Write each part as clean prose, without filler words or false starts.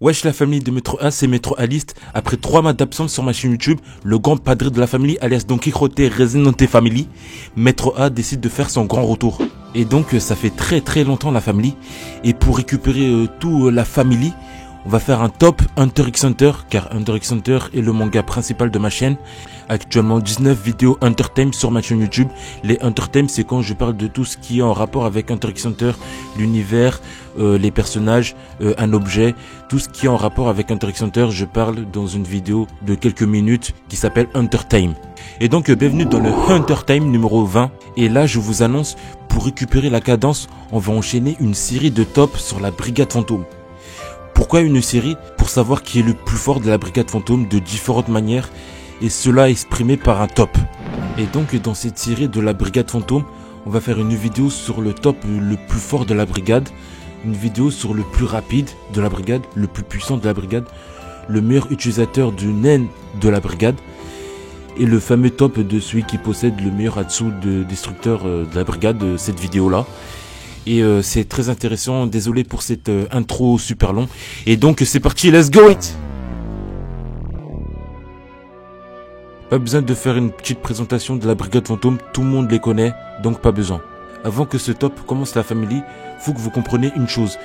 Wesh la famille de Metro A, c'est Metro Aliste. Après 3 mois d'absence sur ma chaîne YouTube, le grand padre de la famille, alias Don Quijote Residente Family, Metro A décide de faire son grand retour. Et donc ça fait très longtemps la famille. Et pour récupérer tout la famille, on va faire un top Hunter x Hunter, car Hunter x Hunter est le manga principal de ma chaîne. Actuellement 19 vidéos Hunter Time sur ma chaîne YouTube. Les Hunter Time, c'est quand je parle de tout ce qui est en rapport avec Hunter x Hunter, l'univers, les personnages, un objet, tout ce qui est en rapport avec Hunter x Hunter, je parle dans une vidéo de quelques minutes qui s'appelle Hunter Time. Et donc bienvenue dans le Hunter Time numéro 20. Et là je vous annonce, pour récupérer la cadence, on va enchaîner une série de tops sur la Brigade Fantôme. Pourquoi une série? Pour savoir qui est le plus fort de la Brigade Fantôme de différentes manières, et cela exprimé par un top. Et donc dans cette série de la Brigade Fantôme, on va faire une vidéo sur le top le plus fort de la brigade, une vidéo sur le plus rapide de la brigade, le plus puissant de la brigade, le meilleur utilisateur du naine de la brigade, et le fameux top de celui qui possède le meilleur Hatsu de destructeur de la brigade, cette vidéo là. Et c'est très intéressant, désolé pour cette intro super long. Et donc c'est parti, let's go it. Pas besoin de faire une petite présentation de la Brigade Fantôme, tout le monde les connaît, donc pas besoin. Avant que ce top commence la famille, faut que vous compreniez une chose.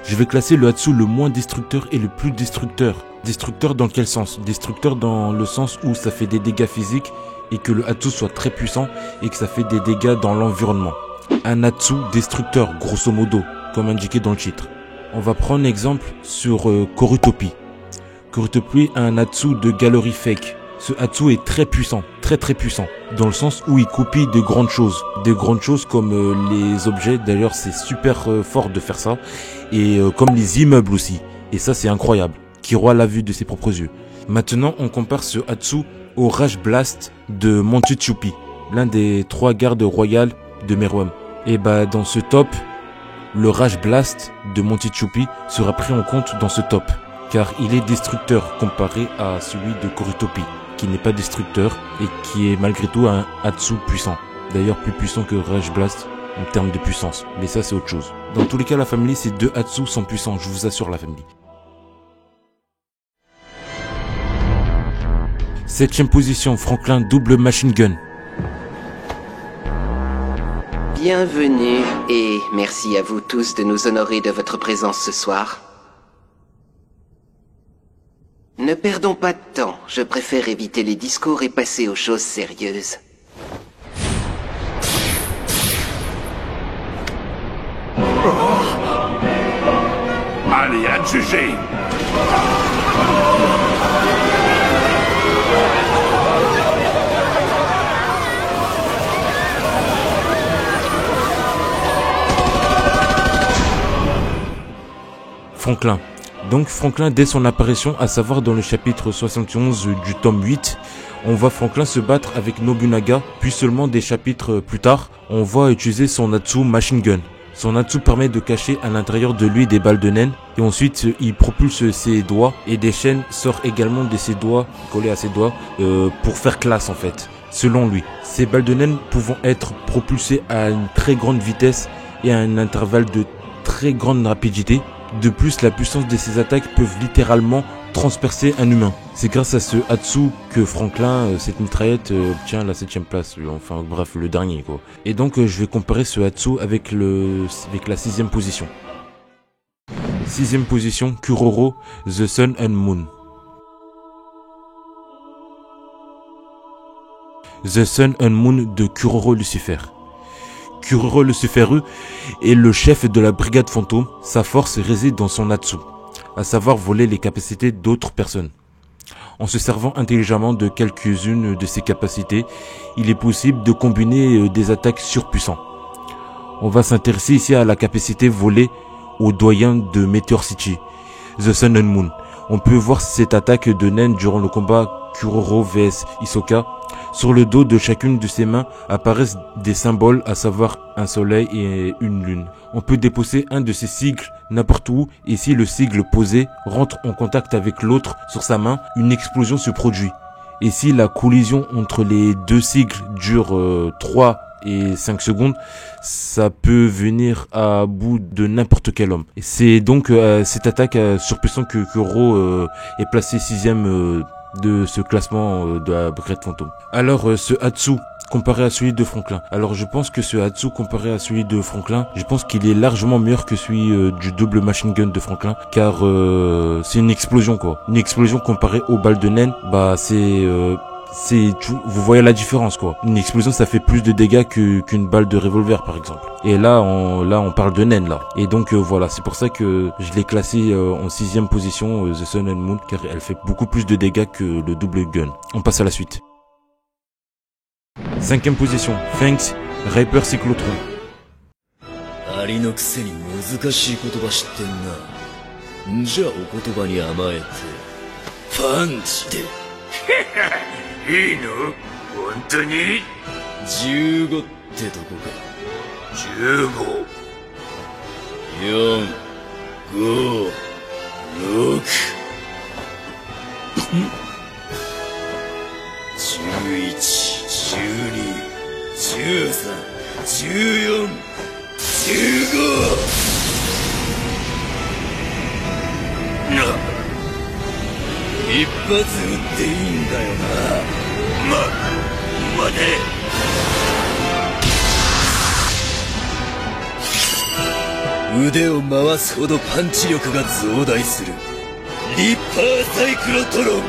Je vais classer le Hatsu le moins destructeur et le plus destructeur. Destructeur dans quel sens? Destructeur dans le sens où ça fait des dégâts physiques et que le Hatsu soit très puissant et que ça fait des dégâts dans l'environnement. Un Hatsu destructeur, grosso modo, comme indiqué dans le titre. On va prendre exemple sur Kurotopie. Kurotopie a un Hatsu de galerie fake. Ce Hatsu est très puissant, très puissant, dans le sens où il copie de grandes choses comme les objets. D'ailleurs c'est super fort de faire ça, et comme les immeubles aussi, et ça c'est incroyable, Kiro l'a vu de ses propres yeux. Maintenant on compare ce Hatsu au Rage Blast de Montechoupi, l'un des 3 gardes royales de Meruem. Et bah dans ce top, le Rage Blast de Montechoupi sera pris en compte dans ce top, car il est destructeur comparé à celui de Kurotopie, qui n'est pas destructeur et qui est malgré tout un Hatsu puissant. D'ailleurs plus puissant que Rage Blast en termes de puissance, mais ça c'est autre chose. Dans tous les cas la famille, ces 2 Hatsu sont puissants, je vous assure la famille. 7ème position, Franklin double machine gun. Bienvenue et merci à vous tous de nous honorer de votre présence ce soir. Ne perdons pas de temps, je préfère éviter les discours et passer aux choses sérieuses. Allez, adjugez! Franklin. Donc Franklin dès son apparition, à savoir dans le chapitre 71 du tome 8, on voit Franklin se battre avec Nobunaga, puis seulement des chapitres plus tard, on voit utiliser son Hatsu machine gun. Son Hatsu permet de cacher à l'intérieur de lui des balles de naine, et ensuite il propulse ses doigts, et des chaînes sortent également de ses doigts, collées à ses doigts, pour faire classe en fait, selon lui. Ces balles de naine pouvant être propulsées à une très grande vitesse et à un intervalle de très grande rapidité. De plus, la puissance de ses attaques peuvent littéralement transpercer un humain. C'est grâce à ce Hatsu que Franklin, cette mitraillette, obtient la 7ème place. Enfin bref, le dernier quoi. Et donc je vais comparer ce Hatsu avec la 6ème position. 6ème position, Kuroro, The Sun and Moon. The Sun and Moon de Kuroro Lucifer. Kuroro Lucifer est le chef de la Brigade Fantôme. Sa force réside dans son Hatsu, à savoir voler les capacités d'autres personnes. En se servant intelligemment de quelques-unes de ses capacités, il est possible de combiner des attaques surpuissantes. On va s'intéresser ici à la capacité volée au doyen de Meteor City, The Sun and Moon. On peut voir cette attaque de naine durant le combat Kuroro vs Hisoka. Sur le dos de chacune de ses mains apparaissent des symboles, à savoir un soleil et une lune. On peut déposer un de ces sigles n'importe où, et si le sigle posé rentre en contact avec l'autre sur sa main, une explosion se produit. Et si la collision entre les deux sigles dure 3 et 5 secondes, ça peut venir à bout de n'importe quel homme. Et c'est donc cette attaque surpuissante que Ro est placé 6ème de ce classement de la Brigade Fantôme. Alors ce Hatsu comparé à celui de Franklin. Alors je pense que ce Hatsu comparé à celui de Franklin, je pense qu'il est largement meilleur que celui du double machine gun de Franklin, car c'est une explosion quoi. Une explosion comparée aux balles de naine, bah vous voyez la différence quoi. Une explosion ça fait plus de dégâts qu'une balle de revolver par exemple. Et là on parle de naine là. Et donc voilà, c'est pour ça que je l'ai classé en 6ème position The Sun and Moon, car elle fait beaucoup plus de dégâts que le double gun. On passe à la suite. 5ème position, Fangs, Reaper Cyclotron. ありのくせに難しい言葉知ってんな。じゃあお言葉に甘えてファンチでいいの？本当に15ってとこか。15。4、5、6、11、12、13、14、15。一発撃っていいんだよな。待て。腕を回すほどパンチ力が増大するリッパーサイクロトロン。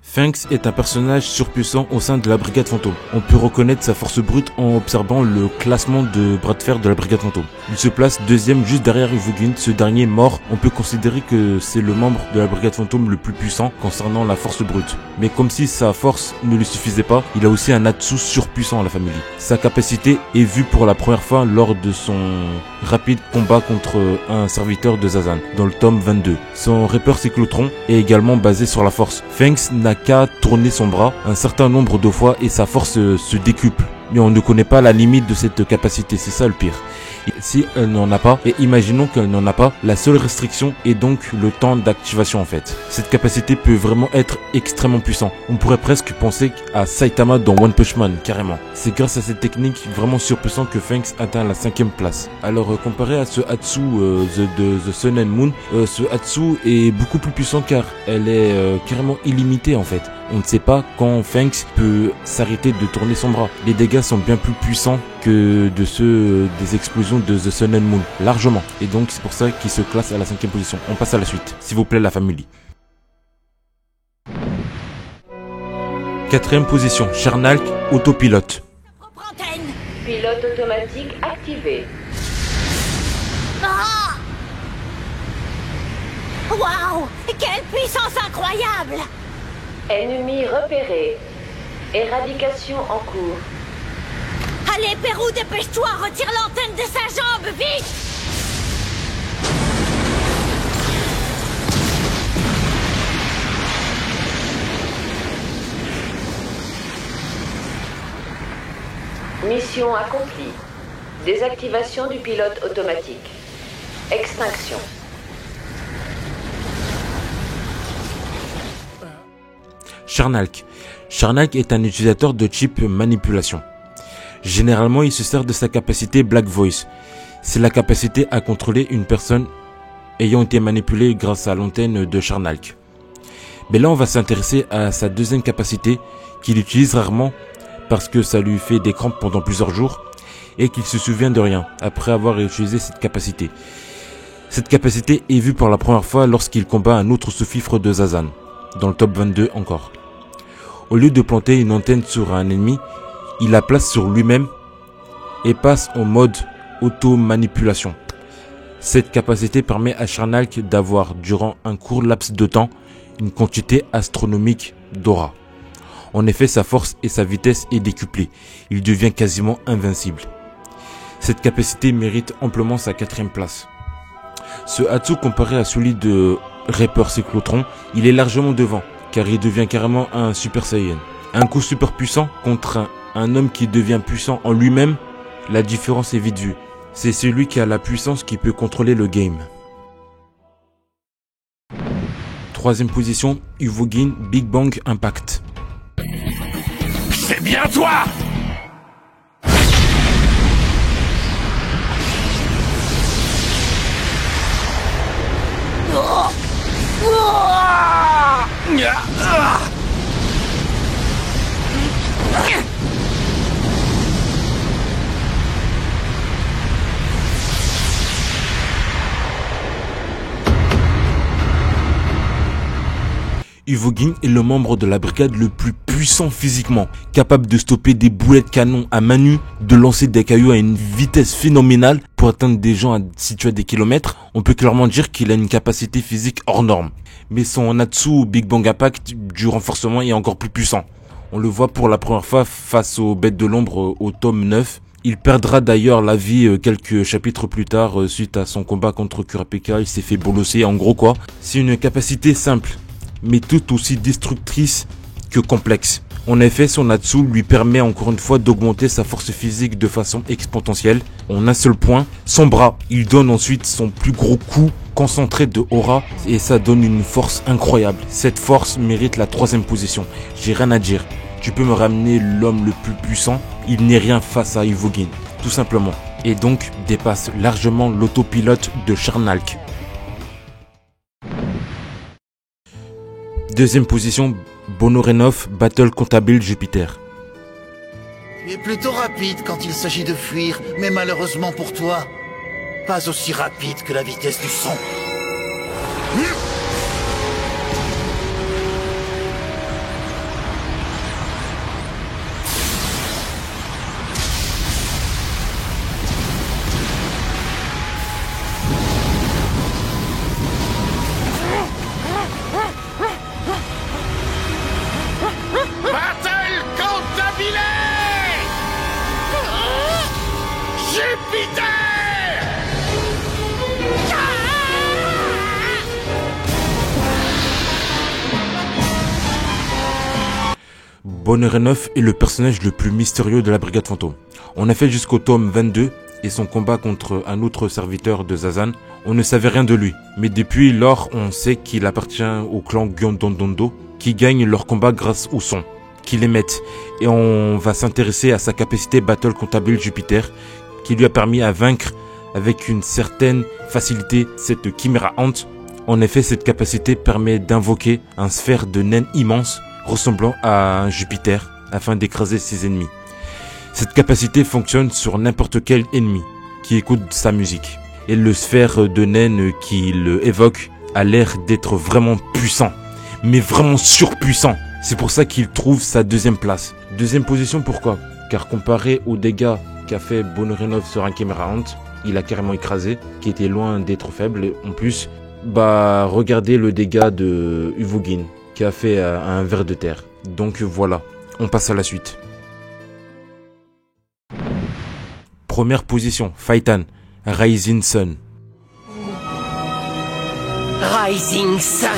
Fangs est un personnage surpuissant au sein de la Brigade Fantôme. On peut reconnaître sa force brute en observant le classement de bras de fer de la Brigade Fantôme. Il se place 2ème juste derrière Uvogin, ce dernier mort. On peut considérer que c'est le membre de la Brigade Fantôme le plus puissant concernant la force brute. Mais comme si sa force ne lui suffisait pas, il a aussi un Hatsu surpuissant à la famille. Sa capacité est vue pour la première fois lors de son rapide combat contre un serviteur de Zazan, dans le tome 22. Son Reaper Cyclotron est également basé sur la force. Fangs n'a qu'à tourner son bras un certain nombre de fois et sa force se décuple. Mais on ne connaît pas la limite de cette capacité, c'est ça le pire. Si elle n'en a pas, et imaginons qu'elle n'en a pas, la seule restriction est donc le temps d'activation en fait. Cette capacité peut vraiment être extrêmement puissante. On pourrait presque penser à Saitama dans One Punch Man, carrément. C'est grâce à cette technique vraiment surpuissante que Fangs atteint la 5ème place. Alors comparé à ce Hatsu de The Sun and Moon, ce Hatsu est beaucoup plus puissant car elle est carrément illimitée en fait. On ne sait pas quand Fangs peut s'arrêter de tourner son bras. Les dégâts sont bien plus puissants que de ceux des explosions de The Sun and Moon, largement. Et donc c'est pour ça qu'il se classe à la 5ème position. On passe à la suite, s'il vous plaît la famille. 4ème position, Charnalk, autopilote. Pilote automatique activé. Ah! Waouh! Quelle puissance incroyable! Ennemi repéré. Éradication en cours. Allez, Pérou, dépêche-toi! Retire l'antenne de sa jambe, vite! Mission accomplie. Désactivation du pilote automatique. Extinction. Charnalk. Charnalk est un utilisateur de chip manipulation. Généralement, il se sert de sa capacité Black Voice. C'est la capacité à contrôler une personne ayant été manipulée grâce à l'antenne de Charnalk. Mais là, on va s'intéresser à sa 2ème capacité qu'il utilise rarement parce que ça lui fait des crampes pendant plusieurs jours et qu'il se souvient de rien après avoir utilisé cette capacité. Cette capacité est vue pour la première fois lorsqu'il combat un autre sous-fifre de Zazan, dans le top 22 encore. Au lieu de planter une antenne sur un ennemi, il la place sur lui-même et passe en mode auto-manipulation. Cette capacité permet à Charnalk d'avoir, durant un court laps de temps, une quantité astronomique d'aura. En effet, sa force et sa vitesse est décuplée. Il devient quasiment invincible. Cette capacité mérite amplement sa 4ème place. Ce Hatsu comparé à celui de Reaper Cyclotron, il est largement devant, car il devient carrément un Super Saiyan. Un coup super puissant contre un homme qui devient puissant en lui-même, la différence est vite vue. C'est celui qui a la puissance qui peut contrôler le game. 3ème position, Uvogin, Big Bang Impact. C'est bien toi! Uvogin est le membre de la brigade le plus puissant physiquement, capable de stopper des boulets de canon à main nue, de lancer des cailloux à une vitesse phénoménale pour atteindre des gens situés à des kilomètres. On peut clairement dire qu'il a une capacité physique hors norme. Mais son Natsu Big Bang Impact du renforcement est encore plus puissant. On le voit pour la première fois face aux bêtes de l'ombre au tome 9. Il perdra d'ailleurs la vie quelques chapitres plus tard suite à son combat contre Kurapika. Il s'est fait bolosser, en gros quoi. C'est une capacité simple, mais tout aussi destructrice que complexe. En effet, son Natsu lui permet encore une fois d'augmenter sa force physique de façon exponentielle. En un seul point, son bras. Il donne ensuite son plus gros coup concentré de aura et ça donne une force incroyable. Cette force mérite la 3e position. J'ai rien à dire. Tu peux me ramener l'homme le plus puissant, il n'est rien face à Uvogin, tout simplement. Et donc dépasse largement l'autopilote de Charnalk. 2e position, Bonorenov, Battle Comptable Jupiter. Tu es plutôt rapide quand il s'agit de fuir, mais malheureusement pour toi, pas aussi rapide que la vitesse du son. Bonorenov est le personnage le plus mystérieux de la Brigade Fantôme. On a fait jusqu'au tome 22 et son combat contre un autre serviteur de Zazan, on ne savait rien de lui. Mais depuis lors, on sait qu'il appartient au clan Gyondondondo, qui gagne leur combat grâce au son qu'il émettent. Et on va s'intéresser à sa capacité Battle Comptable Jupiter, qui lui a permis à vaincre avec une certaine facilité cette Chimera Ant. En effet, cette capacité permet d'invoquer un sphère de naine immense ressemblant à un Jupiter afin d'écraser ses ennemis. Cette capacité fonctionne sur n'importe quel ennemi qui écoute sa musique. Et le sphère de naine qu'il évoque a l'air d'être vraiment puissant, mais vraiment surpuissant. C'est pour ça qu'il trouve sa 2e place. 2e position, pourquoi? Car comparé aux dégâts qu'a fait Bonorenov sur un Chimera Ant, il a carrément écrasé, qui était loin d'être faible. En plus, regardez le dégât de Uvogin, qui a fait un ver de terre. Donc voilà, on passe à la suite. 1re position, Phaeton, Rising Sun. Rising Sun.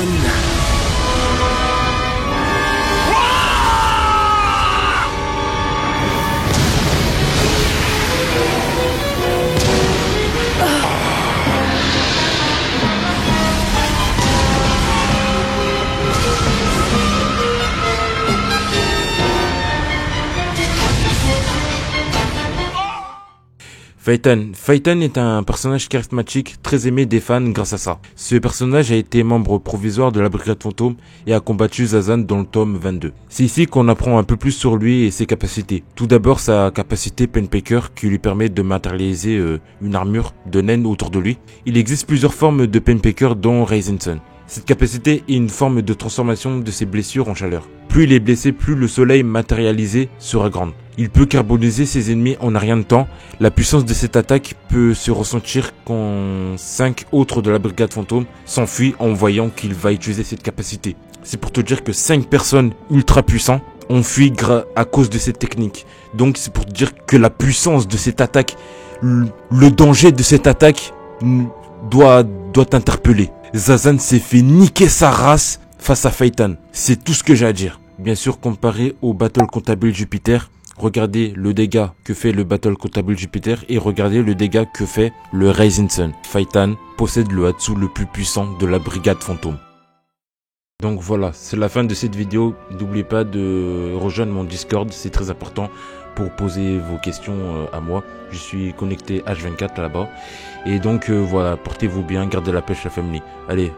Phaeton est un personnage charismatique très aimé des fans grâce à ça. Ce personnage a été membre provisoire de la Brigade Fantôme et a combattu Zazan dans le tome 22. C'est ici qu'on apprend un peu plus sur lui et ses capacités. Tout d'abord sa capacité Penpaker qui lui permet de matérialiser une armure de naine autour de lui. Il existe plusieurs formes de Penpaker dont Rising Sun. Cette capacité est une forme de transformation de ses blessures en chaleur. Plus il est blessé, plus le soleil matérialisé sera grand. Il peut carboniser ses ennemis en un rien de temps. La puissance de cette attaque peut se ressentir quand 5 autres de la Brigade Fantôme s'enfuient en voyant qu'il va utiliser cette capacité. C'est pour te dire que 5 personnes ultra puissantes ont fui à cause de cette technique. Donc c'est pour te dire que la puissance de cette attaque, le danger de cette attaque doit t'interpeller. Zazan s'est fait niquer sa race face à Phaeton. C'est tout ce que j'ai à dire. Bien sûr, comparé au Battle Comptable Jupiter, regardez le dégât que fait le Battle Comptable Jupiter et regardez le dégât que fait le Rising Sun. Phaeton possède le Hatsu le plus puissant de la Brigade Fantôme. Donc voilà, c'est la fin de cette vidéo. N'oubliez pas de rejoindre mon Discord, c'est très important pour poser vos questions à moi. Je suis connecté H24 là-bas. Et donc voilà, portez-vous bien, gardez la pêche la famille. Allez,